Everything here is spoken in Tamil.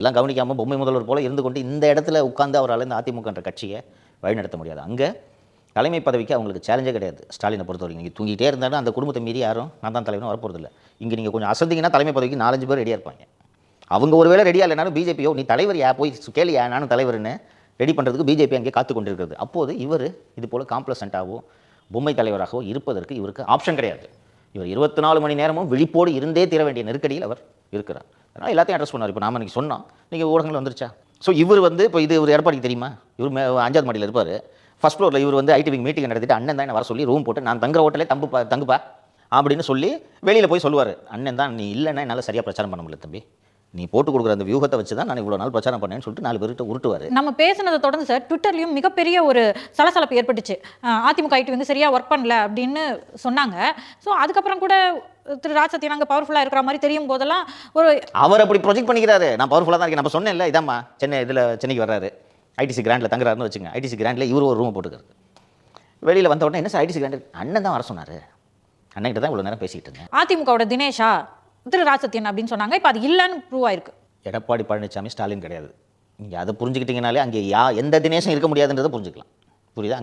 எல்லாம் கவனிக்காமல் பொம்மை முதல்வர் போல இருந்து கொண்டு இந்த இடத்துல உட்கார்ந்து அவரால் இந்த அதிமுகன்ற கட்சியை வழிநடத்த முடியாது. அங்கே தலைமை பதவிக்கு அவங்களுக்கு சேலஞ்சே கிடையாது. ஸ்டாலினை பொறுத்தவரைக்கும் நீங்கள் தூங்கிட்டே இருந்தாலும் அந்த குடும்பத்தை மீறி யாரும் நான் தான் தலைவனும் வரப்போகிறதில்ல. இங்கே நீங்கள் கொஞ்சம் அசந்திங்கன்னா தலைமை பதவிக்கு 4-5 பேர் ரெடியாக இருப்பாங்க. அவங்க ஒரு வேளை ரெடியாக இல்லைனாலும் பிஜேபியோ நீ தலைவர் போய் கேளியா நானும் தலைவர்னு ரெடி பண்ணுறதுக்கு பிஜேபி அங்கே காத்து கொண்டிருக்கிறது. அப்போது இவர் இது போல் காம்ப்ளசண்ட்டாகவோ பொம்மை தலைவராகவோ இருப்பதற்கு இவருக்கு ஆப்ஷன் கிடையாது. இவர் 24 மணி நேரமும் விழிப்போடு இருந்தே தீர வேண்டிய நெருக்கடியில் அவர் இருக்கிறார். அதனால் எல்லாத்தையும் அட்ரஸ் பண்ணார். இப்போ நாம இன்றைக்கி சொன்னோம், நீங்கள் ஊடகங்கள் வந்துருச்சா? ஸோ இவர் இப்போ இது ஒரு எடப்பாடிக்கு தெரியுமா? இவர் 5வது மாடியில் இருப்பார். ஃபர்ஸ்ட் ஃப்ளோரில் இவர் ஐடி விங் மீட்டிங் நடத்திட்டு அண்ணன் தான் என்ன வர சொல்லி ரூம் போட்டு நான் தங்குற ஹோட்டலே தங்குப்பா அப்படின்னு சொல்லி வெளியில் போய் சொல்லுவார். அண்ணன் தான் நீ இல்லைன்னா என்னால் சரியாக பிரச்சாரம் பண்ண முடியல தம்பி, நீ போட்டு கொடுக்குற அந்த வியூகத்தை வச்சு தான் நான் இவ்வளோ நாள் பிரச்சாரம் பண்ணேன்னு சொல்லிட்டு 4 பேர்கிட்ட உருட்டுவார். நம்ம பேசினதை தொடர்ந்து சார் ட்விட்டர்லையும் மிகப்பெரிய ஒரு சலசலப்பு ஏற்பட்டுச்சு. அதிமுக ஐடி சரியாக ஒர்க் பண்ணல அப்படின்னு சொன்னாங்க. ஸோ அதுக்கப்புறம் கூட திரு ராஜசத்தியன் அங்கே பவர்ஃபுல்லாக இருக்கிற மாதிரி தெரியும் போதெல்லாம் அவர் அப்படி ப்ரொஜெக்ட் பண்ணிக்கிறாரு. நான் பவர்ஃபுல்லாக தான் இருக்கேன். நம்ம சொன்னேன்ல, இதாம்மா சென்னைக்கு வர்றாரு, ஐடிசி கிராண்டில் தங்குறாருன்னு வச்சுங்க. ஐடிசி கிராண்டில் இவர் ஒரு ரூம் போட்டுக்கிறாரு. வெளியில் வந்த உடனே என்ன சார் ஐடிசி கிராண்ட் அண்ணன் தான் வர சொன்னார், அண்ணன்கிட்ட தான் இவ்வளோ நேரம் பேசிக்கிட்டு இருந்தேன். அதிமுகவோட தினேஷா திரு ராஜசத்தியன் அப்படின்னு சொன்னாங்க. இப்போ அது இல்லைன்னு ப்ரூவ் ஆயிருக்கு. எடப்பாடி பழனிசாமி ஸ்டாலின் கிடையாது. நீங்கள் அதை புரிஞ்சுக்கிட்டீங்கனாலே அங்கே எந்த தினேஷும் இருக்க முடியாதுன்றதை புரிஞ்சுக்கலாம். புரியுதா?